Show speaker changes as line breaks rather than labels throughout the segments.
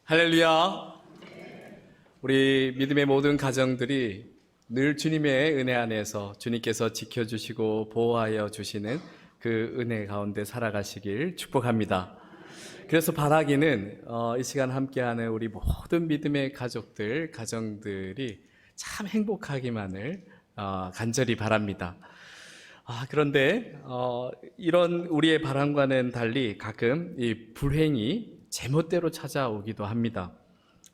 할렐루야. 우리 믿음의 모든 가정들이 늘 주님의 은혜 안에서 주님께서 지켜주시고 보호하여 주시는 그 은혜 가운데 살아가시길 축복합니다. 그래서 바라기는 이 시간 함께하는 우리 모든 믿음의 가족들, 가정들이 참 행복하기만을 간절히 바랍니다. 그런데 이런 우리의 바람과는 달리 가끔 이 불행이 제멋대로 찾아오기도 합니다.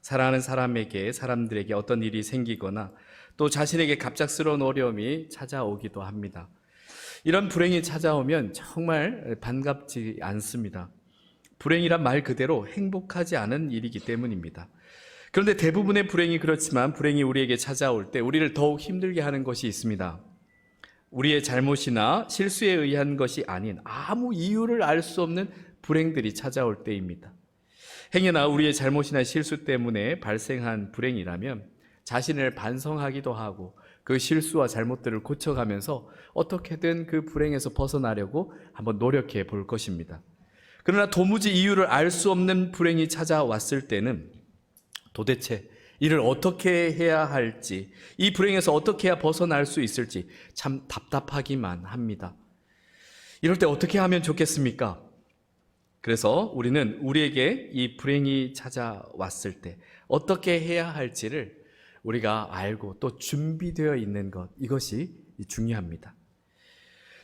사랑하는 사람들에게 어떤 일이 생기거나 또 자신에게 갑작스러운 어려움이 찾아오기도 합니다. 이런 불행이 찾아오면 정말 반갑지 않습니다. 불행이란 말 그대로 행복하지 않은 일이기 때문입니다. 그런데 대부분의 불행이 그렇지만 불행이 우리에게 찾아올 때 우리를 더욱 힘들게 하는 것이 있습니다. 우리의 잘못이나 실수에 의한 것이 아닌 아무 이유를 알 수 없는 불행들이 찾아올 때입니다. 행여나 우리의 잘못이나 실수 때문에 발생한 불행이라면 자신을 반성하기도 하고 그 실수와 잘못들을 고쳐가면서 어떻게든 그 불행에서 벗어나려고 한번 노력해 볼 것입니다. 그러나 도무지 이유를 알 수 없는 불행이 찾아왔을 때는 도대체 이를 어떻게 해야 할지, 이 불행에서 어떻게 해야 벗어날 수 있을지 참 답답하기만 합니다. 이럴 때 어떻게 하면 좋겠습니까? 그래서 우리는 우리에게 이 불행이 찾아왔을 때 어떻게 해야 할지를 우리가 알고 또 준비되어 있는 것, 이것이 중요합니다.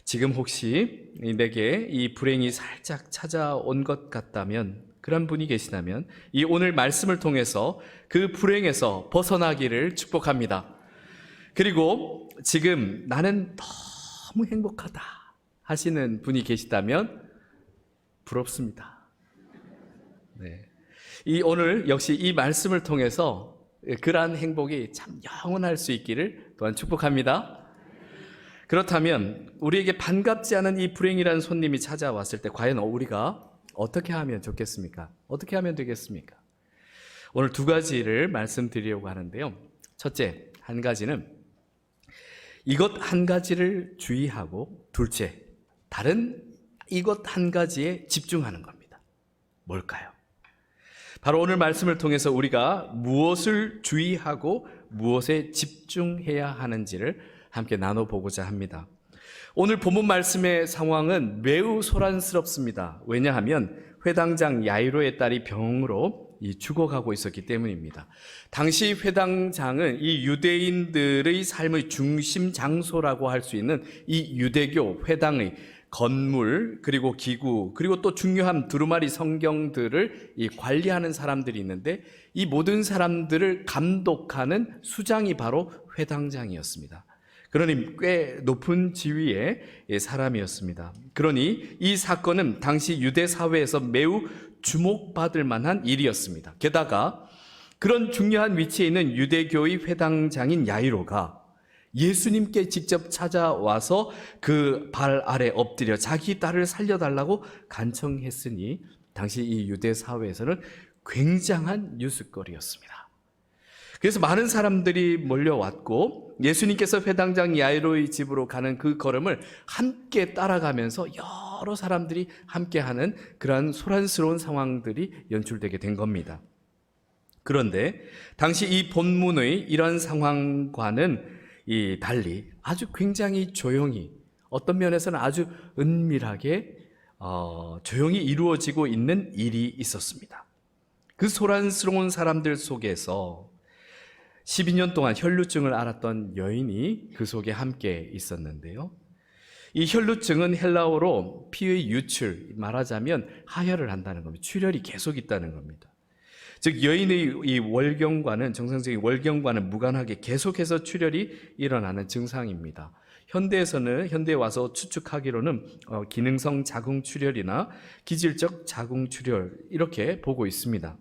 지금 혹시 내게 이 불행이 살짝 찾아온 것 같다면, 그런 분이 계시다면 이 오늘 말씀을 통해서 그 불행에서 벗어나기를 축복합니다. 그리고 지금 나는 너무 행복하다 하시는 분이 계시다면 부럽습니다. 네. 오늘 역시 이 말씀을 통해서 그러한 행복이 참 영원할 수 있기를 또한 축복합니다. 그렇다면 우리에게 반갑지 않은 이 불행이라는 손님이 찾아왔을 때 과연 우리가 어떻게 하면 좋겠습니까? 어떻게 하면 되겠습니까? 오늘 두 가지를 말씀드리려고 하는데요. 첫째, 한 가지는 이것 한 가지를 주의하고, 둘째, 다른 이것 한 가지에 집중하는 겁니다. 뭘까요? 바로 오늘 말씀을 통해서 우리가 무엇을 주의하고 무엇에 집중해야 하는지를 함께 나눠보고자 합니다. 오늘 본문 말씀의 상황은 매우 소란스럽습니다. 왜냐하면 회당장 야이로의 딸이 병으로 죽어가고 있었기 때문입니다. 당시 회당장은 이 유대인들의 삶의 중심 장소라고 할 수 있는 이 유대교 회당의 건물, 그리고 기구, 그리고 또 중요한 두루마리 성경들을 관리하는 사람들이 있는데 이 모든 사람들을 감독하는 수장이 바로 회당장이었습니다. 그러니 꽤 높은 지위의 사람이었습니다. 그러니 이 사건은 당시 유대 사회에서 매우 주목받을 만한 일이었습니다. 게다가 그런 중요한 위치에 있는 유대교의 회당장인 야이로가 예수님께 직접 찾아와서 그 발 아래 엎드려 자기 딸을 살려달라고 간청했으니 당시 이 유대 사회에서는 굉장한 뉴스거리였습니다. 그래서 많은 사람들이 몰려왔고 예수님께서 회당장 야이로의 집으로 가는 그 걸음을 함께 따라가면서 여러 사람들이 함께하는 그러한 소란스러운 상황들이 연출되게 된 겁니다. 그런데 당시 이 본문의 이런 상황과는 달리 아주 굉장히 조용히, 어떤 면에서는 아주 은밀하게 조용히 이루어지고 있는 일이 있었습니다. 그 소란스러운 사람들 속에서 12년 동안 혈루증을 앓았던 여인이 그 속에 함께 있었는데요. 이 혈루증은 헬라어로 피의 유출, 말하자면 하혈을 한다는 겁니다. 출혈이 계속 있다는 겁니다. 즉 여인의 이 월경과는, 정상적인 월경과는 무관하게 계속해서 출혈이 일어나는 증상입니다. 현대에 와서 추측하기로는 기능성 자궁출혈이나 기질적 자궁출혈 이렇게 보고 있습니다.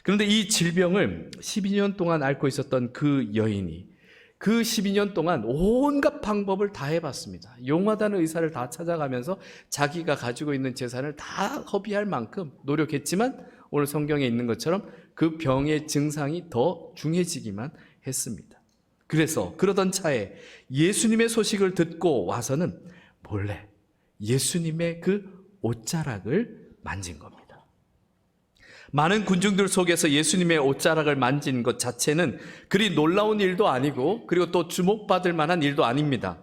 그런데 이 질병을 12년 동안 앓고 있었던 그 여인이 그 12년 동안 온갖 방법을 다 해봤습니다. 용하다는 의사를 다 찾아가면서 자기가 가지고 있는 재산을 다 허비할 만큼 노력했지만 오늘 성경에 있는 것처럼 그 병의 증상이 더 중해지기만 했습니다. 그래서 그러던 차에 예수님의 소식을 듣고 와서는 몰래 예수님의 그 옷자락을 만진 겁니다. 많은 군중들 속에서 예수님의 옷자락을 만진 것 자체는 그리 놀라운 일도 아니고 그리고 또 주목받을 만한 일도 아닙니다.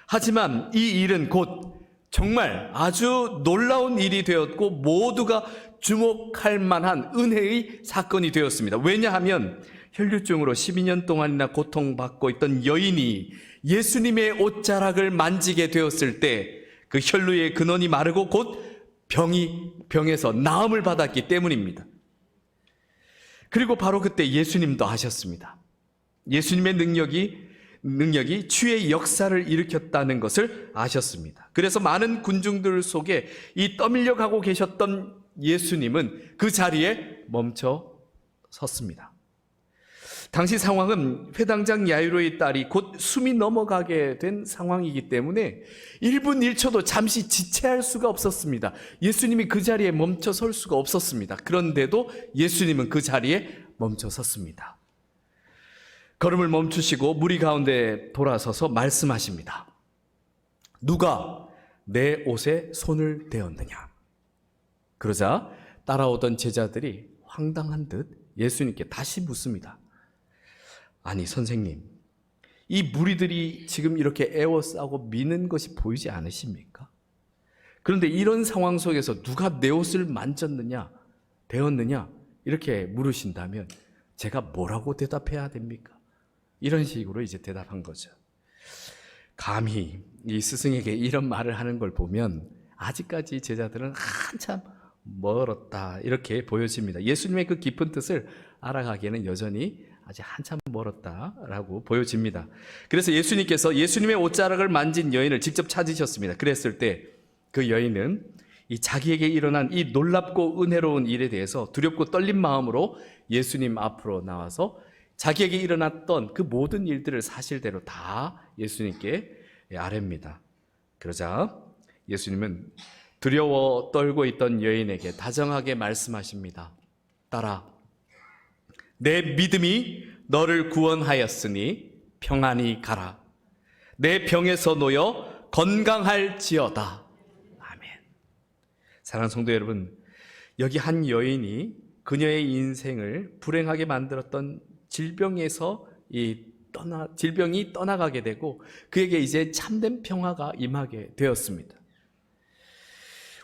하지만 이 일은 곧 정말 아주 놀라운 일이 되었고 모두가 주목할 만한 은혜의 사건이 되었습니다. 왜냐하면 혈류증으로 12년 동안이나 고통받고 있던 여인이 예수님의 옷자락을 만지게 되었을 때 그 혈루의 근원이 마르고 곧 병에서 나음을 받았기 때문입니다. 그리고 바로 그때 예수님도 하셨습니다. 예수님의 능력이 치유의 역사를 일으켰다는 것을 아셨습니다. 그래서 많은 군중들 속에 이 떠밀려 가고 계셨던 예수님은 그 자리에 멈춰 섰습니다. 당시 상황은 회당장 야이로의 딸이 곧 숨이 넘어가게 된 상황이기 때문에 1분 1초도 잠시 지체할 수가 없었습니다. 예수님이 그 자리에 멈춰 설 수가 없었습니다. 그런데도 예수님은 그 자리에 멈춰 섰습니다. 걸음을 멈추시고 무리 가운데 돌아서서 말씀하십니다. 누가 내 옷에 손을 대었느냐? 그러자 따라오던 제자들이 황당한 듯 예수님께 다시 묻습니다. 아니 선생님, 이 무리들이 지금 이렇게 애워싸고 미는 것이 보이지 않으십니까? 그런데 이런 상황 속에서 누가 내 옷을 만졌느냐, 대었느냐 이렇게 물으신다면 제가 뭐라고 대답해야 됩니까? 이런 식으로 이제 대답한 거죠. 감히 이 스승에게 이런 말을 하는 걸 보면 아직까지 제자들은 한참 멀었다 이렇게 보여집니다. 예수님의 그 깊은 뜻을 알아가기에는 여전히 아직 한참 멀었다라고 보여집니다. 그래서 예수님께서 예수님의 옷자락을 만진 여인을 직접 찾으셨습니다. 그랬을 때 그 여인은 이 자기에게 일어난 이 놀랍고 은혜로운 일에 대해서 두렵고 떨린 마음으로 예수님 앞으로 나와서 자기에게 일어났던 그 모든 일들을 사실대로 다 예수님께 아뢰입니다. 그러자 예수님은 두려워 떨고 있던 여인에게 다정하게 말씀하십니다. 딸아, 내 믿음이 너를 구원하였으니 평안히 가라. 내 병에서 놓여 건강할지어다. 아멘. 사랑하는 성도 여러분, 여기 한 여인이 그녀의 인생을 불행하게 만들었던 질병에서 질병이 떠나가게 되고 그에게 이제 참된 평화가 임하게 되었습니다.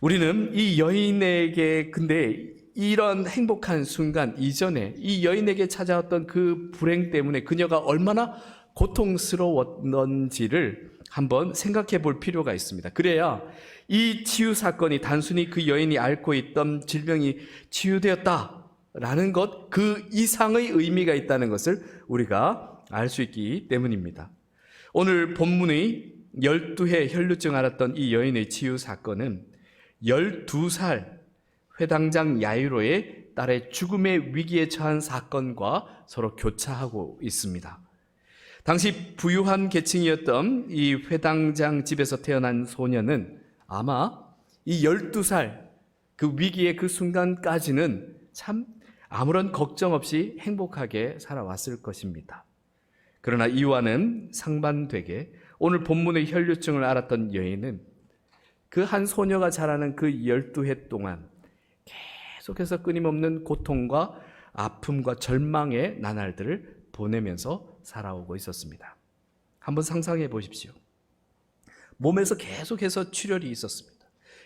우리는 이 여인에게 근데 이런 행복한 순간 이전에 이 여인에게 찾아왔던 그 불행 때문에 그녀가 얼마나 고통스러웠는지를 한번 생각해 볼 필요가 있습니다. 그래야 이 치유 사건이 단순히 그 여인이 앓고 있던 질병이 치유되었다라는 것, 그 이상의 의미가 있다는 것을 우리가 알 수 있기 때문입니다. 오늘 본문의 12해 혈루증 앓았던 이 여인의 치유 사건은 12살 회당장 야이로의 딸의 죽음의 위기에 처한 사건과 서로 교차하고 있습니다. 당시 부유한 계층이었던 이 회당장 집에서 태어난 소녀는 아마 이 12살 그 위기의 그 순간까지는 참 아무런 걱정 없이 행복하게 살아왔을 것입니다. 그러나 이와는 상반되게 오늘 본문의 혈류증을 앓았던 여인은 그 한 소녀가 자라는 그 12해 동안 계속해서 끊임없는 고통과 아픔과 절망의 나날들을 보내면서 살아오고 있었습니다. 한번 상상해 보십시오. 몸에서 계속해서 출혈이 있었습니다.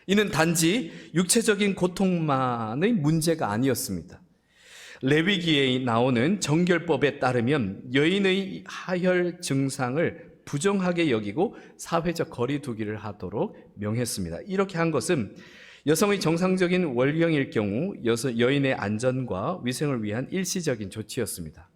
이는 단지 육체적인 고통만의 문제가 아니었습니다. 레위기에 나오는 정결법에 따르면 여인의 하혈 증상을 부정하게 여기고 사회적 거리두기를 하도록 명했습니다. 이렇게 한 것은 여성의 정상적인 월경일 경우 여인의 안전과 위생을 위한 일시적인 조치였습니다.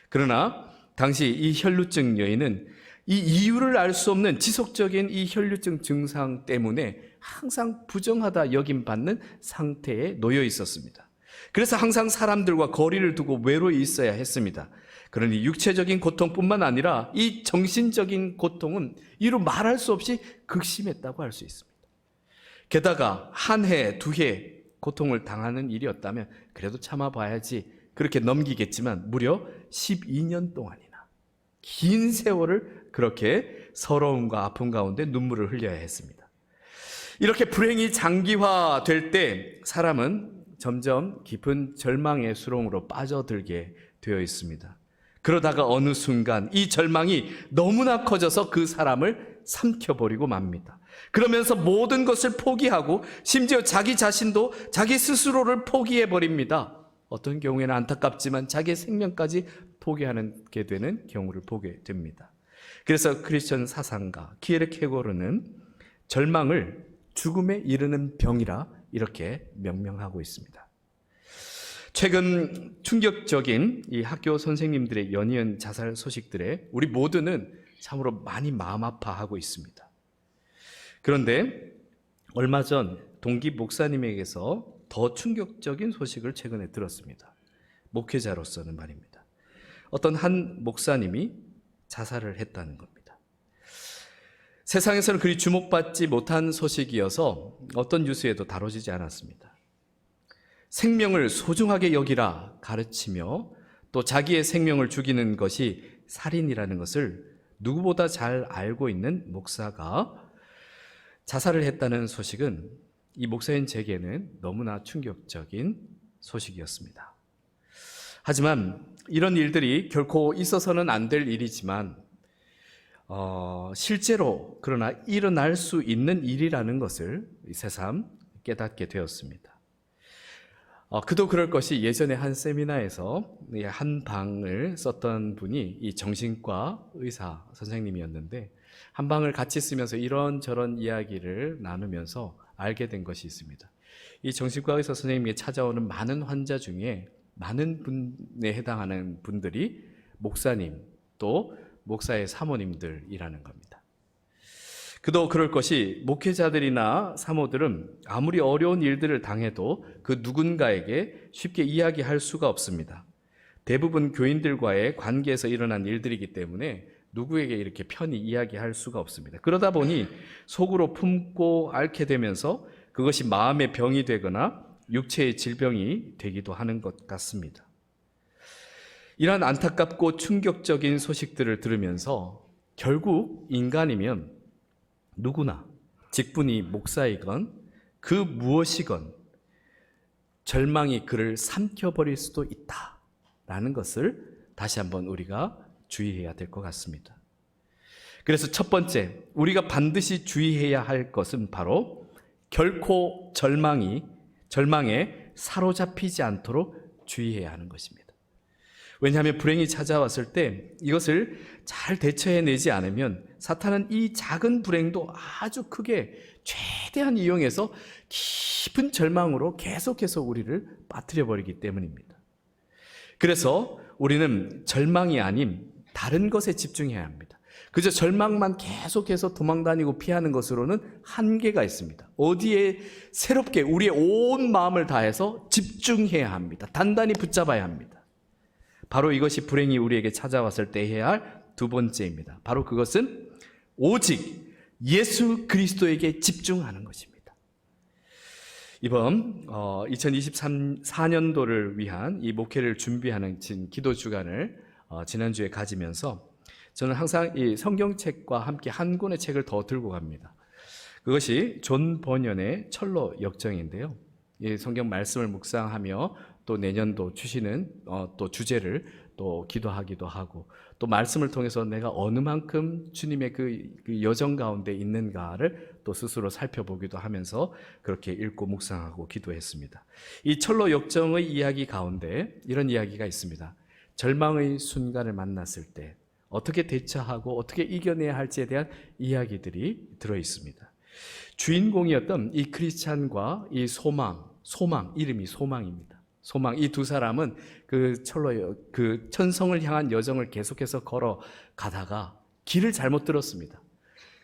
그러나 당시 이 혈루증 여인은 이 이유를 알 수 없는 지속적인 이 혈루증 증상 때문에 항상 부정하다 여김받는 상태에 놓여 있었습니다. 그래서 항상 사람들과 거리를 두고 외로이 있어야 했습니다. 그러니 육체적인 고통뿐만 아니라 이 정신적인 고통은 이루 말할 수 없이 극심했다고 할 수 있습니다. 게다가 한 해, 두 해 고통을 당하는 일이었다면 그래도 참아봐야지 그렇게 넘기겠지만 무려 12년 동안이나 긴 세월을 그렇게 서러움과 아픔 가운데 눈물을 흘려야 했습니다. 이렇게 불행이 장기화될 때 사람은 점점 깊은 절망의 수렁으로 빠져들게 되어 있습니다. 그러다가 어느 순간 이 절망이 너무나 커져서 그 사람을 삼켜버리고 맙니다. 그러면서 모든 것을 포기하고 심지어 자기 자신도 자기 스스로를 포기해버립니다. 어떤 경우에는 안타깝지만 자기의 생명까지 포기하게 되는 경우를 보게 됩니다. 그래서 크리스천 사상가 키에르케고르는 절망을 죽음에 이르는 병이라 이렇게 명명하고 있습니다. 최근 충격적인 이 학교 선생님들의 연이은 자살 소식들에 우리 모두는 참으로 많이 마음 아파하고 있습니다. 그런데 얼마 전 동기 목사님에게서 더 충격적인 소식을 최근에 들었습니다. 목회자로서는 말입니다. 어떤 한 목사님이 자살을 했다는 겁니다. 세상에서는 그리 주목받지 못한 소식이어서 어떤 뉴스에도 다뤄지지 않았습니다. 생명을 소중하게 여기라 가르치며 또 자기의 생명을 죽이는 것이 살인이라는 것을 누구보다 잘 알고 있는 목사가 자살을 했다는 소식은 이 목사인 제게는 너무나 충격적인 소식이었습니다. 하지만 이런 일들이 결코 있어서는 안 될 일이지만 실제로 그러나 일어날 수 있는 일이라는 것을 새삼 깨닫게 되었습니다. 그도 그럴 것이 예전에 한 세미나에서 한 방을 썼던 분이 이 정신과 의사 선생님이었는데 한 방을 같이 쓰면서 이런저런 이야기를 나누면서 알게 된 것이 있습니다. 이 정신과 의사 선생님에게 찾아오는 많은 환자 중에 많은 분에 해당하는 분들이 목사님 또 목사의 사모님들이라는 겁니다. 그도 그럴 것이 목회자들이나 사모들은 아무리 어려운 일들을 당해도 그 누군가에게 쉽게 이야기할 수가 없습니다. 대부분 교인들과의 관계에서 일어난 일들이기 때문에 누구에게 이렇게 편히 이야기할 수가 없습니다. 그러다 보니 속으로 품고 앓게 되면서 그것이 마음의 병이 되거나 육체의 질병이 되기도 하는 것 같습니다. 이러한 안타깝고 충격적인 소식들을 들으면서 결국 인간이면 누구나 직분이 목사이건 그 무엇이건 절망이 그를 삼켜버릴 수도 있다라는 것을 다시 한번 우리가 주의해야 될 것 같습니다. 그래서 첫 번째, 우리가 반드시 주의해야 할 것은 바로 결코 절망에 사로잡히지 않도록 주의해야 하는 것입니다. 왜냐하면 불행이 찾아왔을 때 이것을 잘 대처해내지 않으면 사탄은 이 작은 불행도 아주 크게 최대한 이용해서 깊은 절망으로 계속해서 우리를 빠뜨려버리기 때문입니다. 그래서 우리는 절망이 아닌 다른 것에 집중해야 합니다. 그저 절망만 계속해서 도망다니고 피하는 것으로는 한계가 있습니다. 어디에 새롭게 우리의 온 마음을 다해서 집중해야 합니다. 단단히 붙잡아야 합니다. 바로 이것이 불행이 우리에게 찾아왔을 때 해야 할 두 번째입니다. 바로 그것은 오직 예수 그리스도에게 집중하는 것입니다. 이번 2024년도를 위한 이 목회를 준비하는 기도 주간을 지난주에 가지면서 저는 항상 이 성경책과 함께 한 권의 책을 더 들고 갑니다. 그것이 존 버년의 철로 역정인데요. 이 성경 말씀을 묵상하며 또 내년도 주시는 또 주제를 또 기도하기도 하고 또 말씀을 통해서 내가 어느 만큼 주님의 그 여정 가운데 있는가를 또 스스로 살펴보기도 하면서 그렇게 읽고 묵상하고 기도했습니다. 이 철로 역정의 이야기 가운데 이런 이야기가 있습니다. 절망의 순간을 만났을 때 어떻게 대처하고 어떻게 이겨내야 할지에 대한 이야기들이 들어 있습니다. 주인공이었던 이 크리스찬과 이 소망 이름이 소망입니다. 소망, 이 두 사람은 그 천성을 향한 여정을 계속해서 걸어가다가 길을 잘못 들었습니다.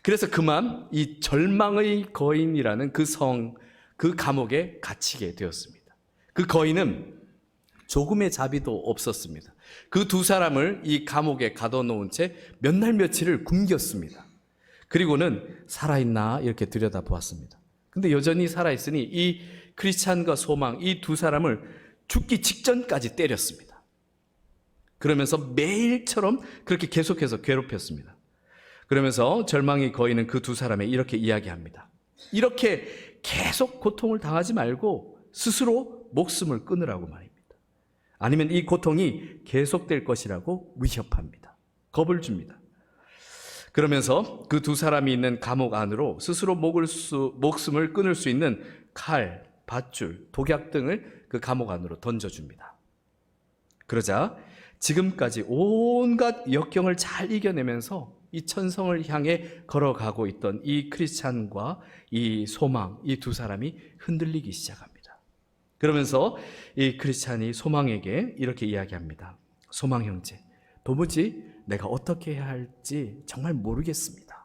그래서 그만 이 절망의 거인이라는 그 감옥에 갇히게 되었습니다. 그 거인은 조금의 자비도 없었습니다. 그 두 사람을 이 감옥에 가둬놓은 채 몇 날 며칠을 굶겼습니다. 그리고는 살아있나 이렇게 들여다보았습니다. 근데 여전히 살아있으니 이 크리스찬과 소망, 이 두 사람을 죽기 직전까지 때렸습니다. 그러면서 매일처럼 그렇게 계속해서 괴롭혔습니다. 그러면서 절망의 거인은 그 두 사람에 이렇게 이야기합니다. 이렇게 계속 고통을 당하지 말고 스스로 목숨을 끊으라고 말입니다. 아니면 이 고통이 계속될 것이라고 위협합니다. 겁을 줍니다. 그러면서 그 두 사람이 있는 감옥 안으로 스스로 목숨을 끊을 수 있는 칼, 밧줄, 독약 등을 그 감옥 안으로 던져줍니다. 그러자 지금까지 온갖 역경을 잘 이겨내면서 이 천성을 향해 걸어가고 있던 이 크리스찬과 이 소망, 이 두 사람이 흔들리기 시작합니다. 그러면서 이 크리스찬이 소망에게 이렇게 이야기합니다. 소망 형제, 도무지 내가 어떻게 해야 할지 정말 모르겠습니다.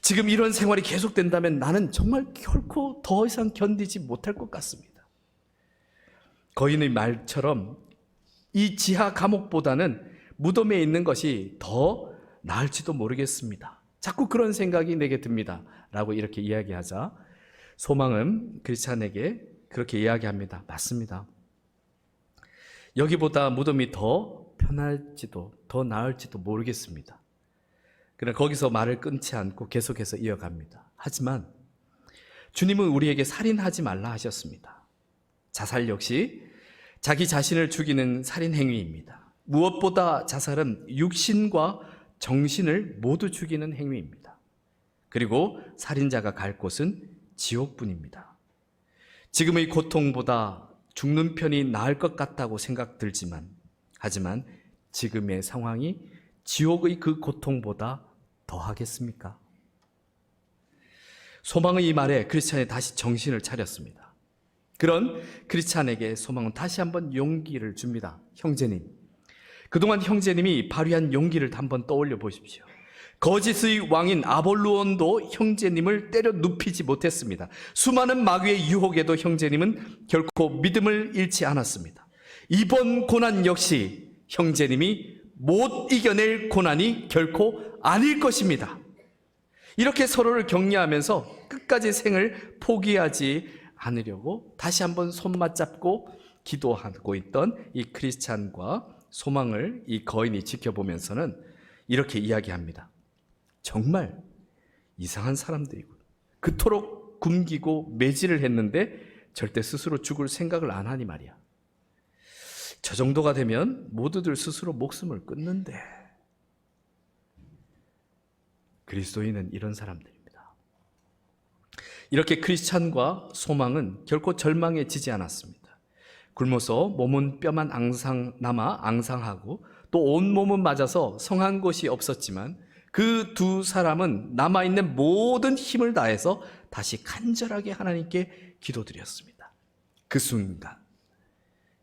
지금 이런 생활이 계속된다면 나는 정말 결코 더 이상 견디지 못할 것 같습니다. 거인의 말처럼 이 지하 감옥보다는 무덤에 있는 것이 더 나을지도 모르겠습니다. 자꾸 그런 생각이 내게 듭니다. 라고 이렇게 이야기하자 소망은 크리스찬에게 그렇게 이야기합니다. 맞습니다. 여기보다 무덤이 더 편할지도 더 나을지도 모르겠습니다. 그러나 거기서 말을 끊지 않고 계속해서 이어갑니다. 하지만 주님은 우리에게 살인하지 말라 하셨습니다. 자살 역시 자기 자신을 죽이는 살인 행위입니다. 무엇보다 자살은 육신과 정신을 모두 죽이는 행위입니다. 그리고 살인자가 갈 곳은 지옥뿐입니다. 지금의 고통보다 죽는 편이 나을 것 같다고 생각들지만 하지만 지금의 상황이 지옥의 그 고통보다 더하겠습니까? 소망의 이 말에 크리스찬이 다시 정신을 차렸습니다. 그런 크리스찬에게 소망은 다시 한번 용기를 줍니다. 형제님, 그동안 형제님이 발휘한 용기를 한번 떠올려 보십시오. 거짓의 왕인 아볼루온도 형제님을 때려 눕히지 못했습니다. 수많은 마귀의 유혹에도 형제님은 결코 믿음을 잃지 않았습니다. 이번 고난 역시 형제님이 못 이겨낼 고난이 결코 아닐 것입니다. 이렇게 서로를 격려하면서 끝까지 생을 포기하지 않으려고 다시 한번 손맞잡고 기도하고 있던 이 크리스찬과 소망을 이 거인이 지켜보면서는 이렇게 이야기합니다. 정말 이상한 사람들이고 그토록 굶기고 매질을 했는데 절대 스스로 죽을 생각을 안 하니 말이야. 저 정도가 되면 모두들 스스로 목숨을 끊는데. 그리스도인은 이런 사람들입니다. 이렇게 크리스찬과 소망은 결코 절망에 지지 않았습니다. 굶어서 몸은 뼈만 남아 앙상하고 또 온몸은 맞아서 성한 곳이 없었지만 그 두 사람은 남아있는 모든 힘을 다해서 다시 간절하게 하나님께 기도드렸습니다. 그 순간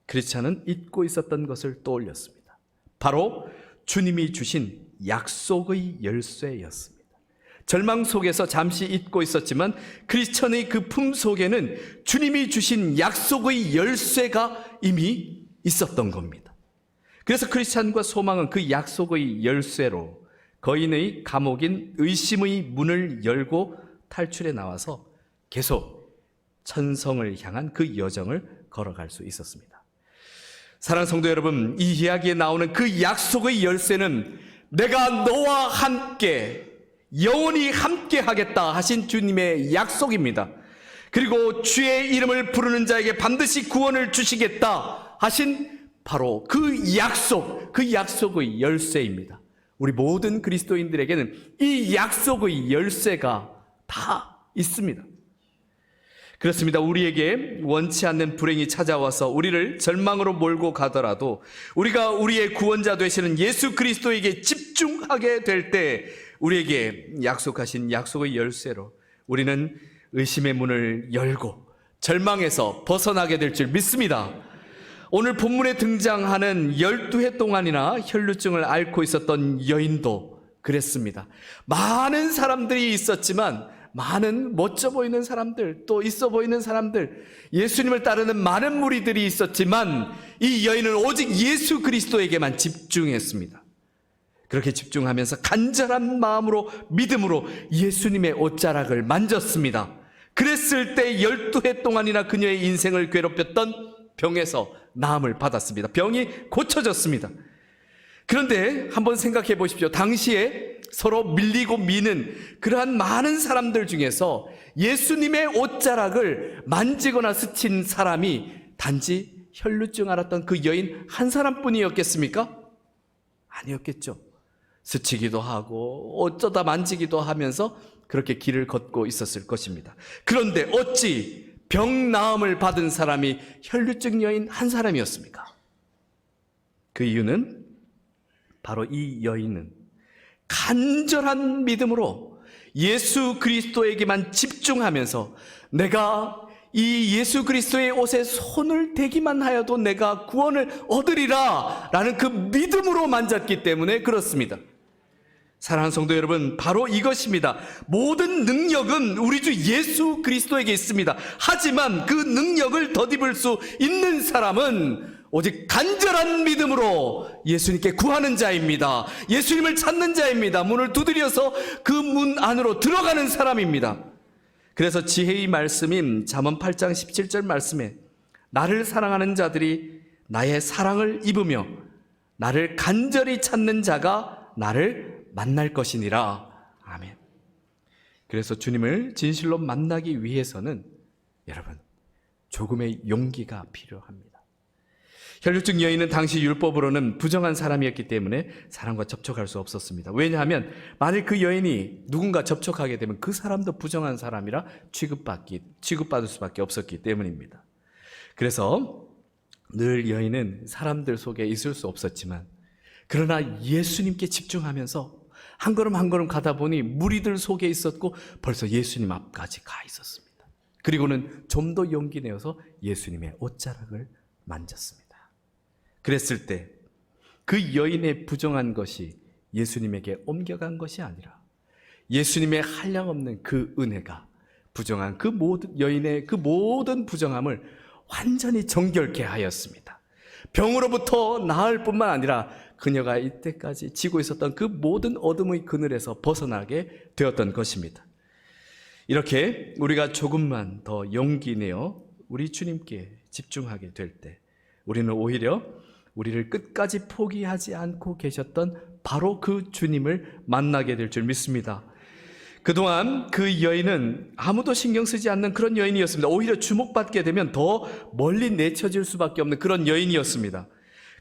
크리스찬은 잊고 있었던 것을 떠올렸습니다. 바로 주님이 주신 약속의 열쇠였습니다. 절망 속에서 잠시 잊고 있었지만 크리스찬의 그 품 속에는 주님이 주신 약속의 열쇠가 이미 있었던 겁니다. 그래서 크리스찬과 소망은 그 약속의 열쇠로 거인의 감옥인 의심의 문을 열고 탈출해 나와서 계속 천성을 향한 그 여정을 걸어갈 수 있었습니다. 사랑하는 성도 여러분, 이 이야기에 나오는 그 약속의 열쇠는 내가 너와 함께 영원히 함께 하겠다 하신 주님의 약속입니다. 그리고 주의 이름을 부르는 자에게 반드시 구원을 주시겠다 하신 바로 그 약속, 그 약속의 열쇠입니다. 우리 모든 그리스도인들에게는 이 약속의 열쇠가 다 있습니다. 그렇습니다. 우리에게 원치 않는 불행이 찾아와서 우리를 절망으로 몰고 가더라도 우리가 우리의 구원자 되시는 예수 그리스도에게 집중하게 될 때 우리에게 약속하신 약속의 열쇠로 우리는 의심의 문을 열고 절망에서 벗어나게 될 줄 믿습니다. 오늘 본문에 등장하는 12해 동안이나 혈루증을 앓고 있었던 여인도 그랬습니다. 많은 사람들이 있었지만 많은 멋져 보이는 사람들, 또 있어 보이는 사람들, 예수님을 따르는 많은 무리들이 있었지만 이 여인은 오직 예수 그리스도에게만 집중했습니다. 그렇게 집중하면서 간절한 마음으로 믿음으로 예수님의 옷자락을 만졌습니다. 그랬을 때 12해 동안이나 그녀의 인생을 괴롭혔던 병에서 나음을 받았습니다. 병이 고쳐졌습니다. 그런데 한번 생각해 보십시오. 당시에 서로 밀리고 미는 그러한 많은 사람들 중에서 예수님의 옷자락을 만지거나 스친 사람이 단지 혈루증 앓았던 그 여인 한 사람뿐이었겠습니까? 아니었겠죠. 스치기도 하고 어쩌다 만지기도 하면서 그렇게 길을 걷고 있었을 것입니다. 그런데 어찌 병 나음을 받은 사람이 혈루증 여인 한 사람이었습니까? 그 이유는 바로 이 여인은 간절한 믿음으로 예수 그리스도에게만 집중하면서 내가 이 예수 그리스도의 옷에 손을 대기만 하여도 내가 구원을 얻으리라 라는 그 믿음으로 만졌기 때문에 그렇습니다. 사랑하는 성도 여러분, 바로 이것입니다. 모든 능력은 우리 주 예수 그리스도에게 있습니다. 하지만 그 능력을 덧입을 수 있는 사람은 오직 간절한 믿음으로 예수님께 구하는 자입니다. 예수님을 찾는 자입니다. 문을 두드려서 그 문 안으로 들어가는 사람입니다. 그래서 지혜의 말씀인 잠언 8장 17절 말씀에 나를 사랑하는 자들이 나의 사랑을 입으며 나를 간절히 찾는 자가 나를 만날 것이니라. 아멘. 그래서 주님을 진실로 만나기 위해서는 여러분 조금의 용기가 필요합니다. 혈루증 여인은 당시 율법으로는 부정한 사람이었기 때문에 사람과 접촉할 수 없었습니다. 왜냐하면 만일 그 여인이 누군가 접촉하게 되면 그 사람도 부정한 사람이라 취급받을 수밖에 없었기 때문입니다. 그래서 늘 여인은 사람들 속에 있을 수 없었지만 그러나 예수님께 집중하면서 한 걸음 한 걸음 가다 보니 무리들 속에 있었고 벌써 예수님 앞까지 가 있었습니다. 그리고는 좀 더 용기 내어서 예수님의 옷자락을 만졌습니다. 그랬을 때 그 여인의 부정한 것이 예수님에게 옮겨간 것이 아니라 예수님의 한량없는 그 은혜가 부정한 그 모든 여인의 그 모든 부정함을 완전히 정결케 하였습니다. 병으로부터 나을 뿐만 아니라 그녀가 이때까지 지고 있었던 그 모든 어둠의 그늘에서 벗어나게 되었던 것입니다. 이렇게 우리가 조금만 더 용기 내어 우리 주님께 집중하게 될 때 우리는 오히려 우리를 끝까지 포기하지 않고 계셨던 바로 그 주님을 만나게 될 줄 믿습니다. 그동안 그 여인은 아무도 신경 쓰지 않는 그런 여인이었습니다. 오히려 주목받게 되면 더 멀리 내쳐질 수밖에 없는 그런 여인이었습니다.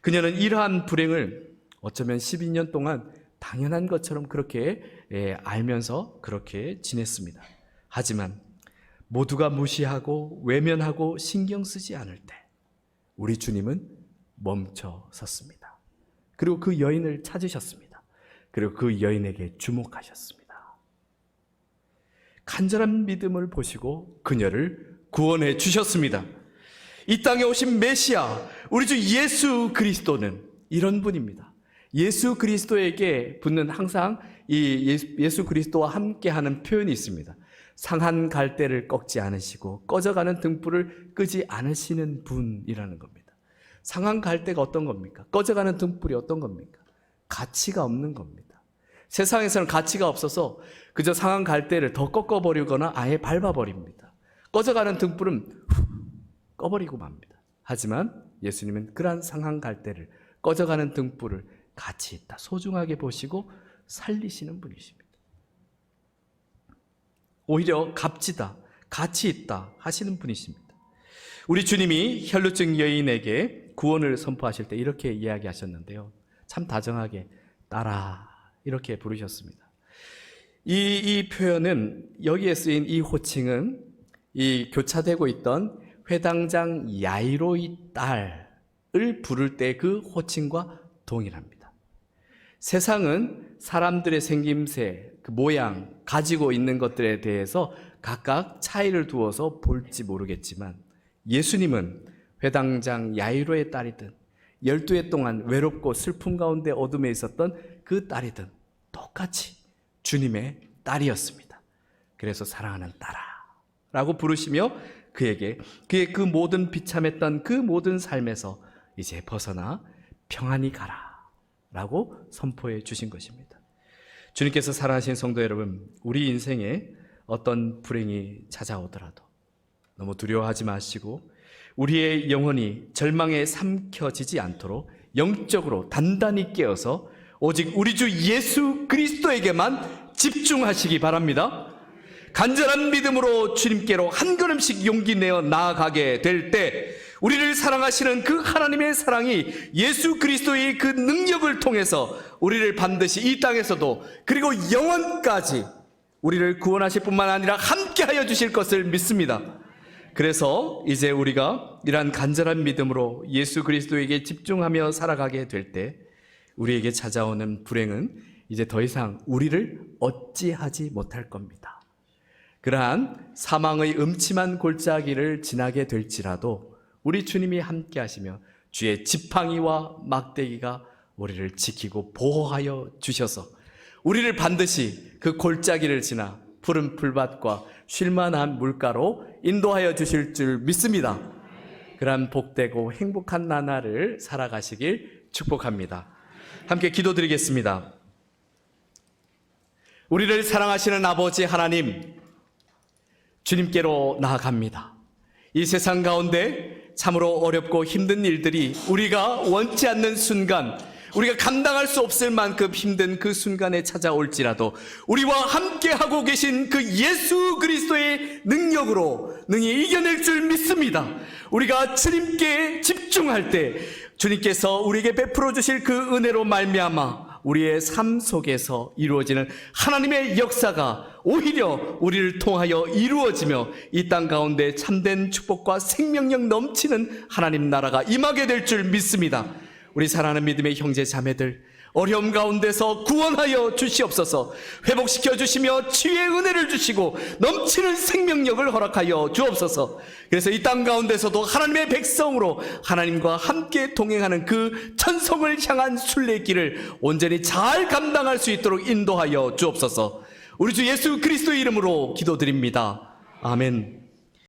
그녀는 이러한 불행을 어쩌면 12년 동안 당연한 것처럼 그렇게 알면서 그렇게 지냈습니다. 하지만 모두가 무시하고 외면하고 신경 쓰지 않을 때 우리 주님은 멈춰 섰습니다. 그리고 그 여인을 찾으셨습니다. 그리고 그 여인에게 주목하셨습니다. 간절한 믿음을 보시고 그녀를 구원해 주셨습니다. 이 땅에 오신 메시아, 우리 주 예수 그리스도는 이런 분입니다. 예수 그리스도에게 붙는 항상 이 예수 그리스도와 함께하는 표현이 있습니다. 상한 갈대를 꺾지 않으시고 꺼져가는 등불을 끄지 않으시는 분이라는 겁니다. 상한 갈대가 어떤 겁니까? 꺼져가는 등불이 어떤 겁니까? 가치가 없는 겁니다. 세상에서는 가치가 없어서 그저 상한 갈대를 더 꺾어버리거나 아예 밟아버립니다. 꺼져가는 등불은 꺼버리고 맙니다. 하지만 예수님은 그러한 상한 갈대를, 꺼져가는 등불을 가치 있다, 소중하게 보시고 살리시는 분이십니다. 오히려 값지다, 가치 있다 하시는 분이십니다. 우리 주님이 혈루증 여인에게 구원을 선포하실 때 이렇게 이야기하셨는데요. 참 다정하게 따라 이렇게 부르셨습니다. 이 표현은 여기에 쓰인 이 호칭은 이 교차되고 있던 회당장 야이로의 딸을 부를 때 그 호칭과 동일합니다. 세상은 사람들의 생김새, 그 모양, 가지고 있는 것들에 대해서 각각 차이를 두어서 볼지 모르겠지만 예수님은 회당장 야이로의 딸이든 12해 동안 외롭고 슬픔 가운데 어둠에 있었던 그 딸이든 똑같이 주님의 딸이었습니다. 그래서 사랑하는 딸아 라고 부르시며 그에게 그의 그 모든 비참했던 그 모든 삶에서 이제 벗어나 평안히 가라 라고 선포해 주신 것입니다. 주님께서 사랑하신 성도 여러분, 우리 인생에 어떤 불행이 찾아오더라도 너무 두려워하지 마시고 우리의 영혼이 절망에 삼켜지지 않도록 영적으로 단단히 깨어서 오직 우리 주 예수 그리스도에게만 집중하시기 바랍니다. 간절한 믿음으로 주님께로 한 걸음씩 용기 내어 나아가게 될 때 우리를 사랑하시는 그 하나님의 사랑이 예수 그리스도의 그 능력을 통해서 우리를 반드시 이 땅에서도 그리고 영원까지 우리를 구원하실 뿐만 아니라 함께하여 주실 것을 믿습니다. 그래서 이제 우리가 이러한 간절한 믿음으로 예수 그리스도에게 집중하며 살아가게 될 때 우리에게 찾아오는 불행은 이제 더 이상 우리를 어찌하지 못할 겁니다. 그러한 사망의 음침한 골짜기를 지나게 될지라도 우리 주님이 함께 하시며 주의 지팡이와 막대기가 우리를 지키고 보호하여 주셔서 우리를 반드시 그 골짜기를 지나 푸른 풀밭과 쉴만한 물가로 인도하여 주실 줄 믿습니다. 그러한 복되고 행복한 나날을 살아가시길 축복합니다. 함께 기도드리겠습니다. 우리를 사랑하시는 아버지 하나님, 주님께로 나아갑니다. 이 세상 가운데 참으로 어렵고 힘든 일들이 우리가 원치 않는 순간, 우리가 감당할 수 없을 만큼 힘든 그 순간에 찾아올지라도 우리와 함께하고 계신 그 예수 그리스도의 능력으로 능히 이겨낼 줄 믿습니다. 우리가 주님께 집중할 때 주님께서 우리에게 베풀어 주실 그 은혜로 말미암아 우리의 삶 속에서 이루어지는 하나님의 역사가 오히려 우리를 통하여 이루어지며 이 땅 가운데 참된 축복과 생명력 넘치는 하나님 나라가 임하게 될 줄 믿습니다. 우리 사랑하는 믿음의 형제 자매들, 어려움 가운데서 구원하여 주시옵소서. 회복시켜 주시며 치유의 은혜를 주시고 넘치는 생명력을 허락하여 주옵소서. 그래서 이 땅 가운데서도 하나님의 백성으로 하나님과 함께 동행하는 그 천성을 향한 순례길을 온전히 잘 감당할 수 있도록 인도하여 주옵소서. 우리 주 예수 그리스도의 이름으로 기도드립니다. 아멘.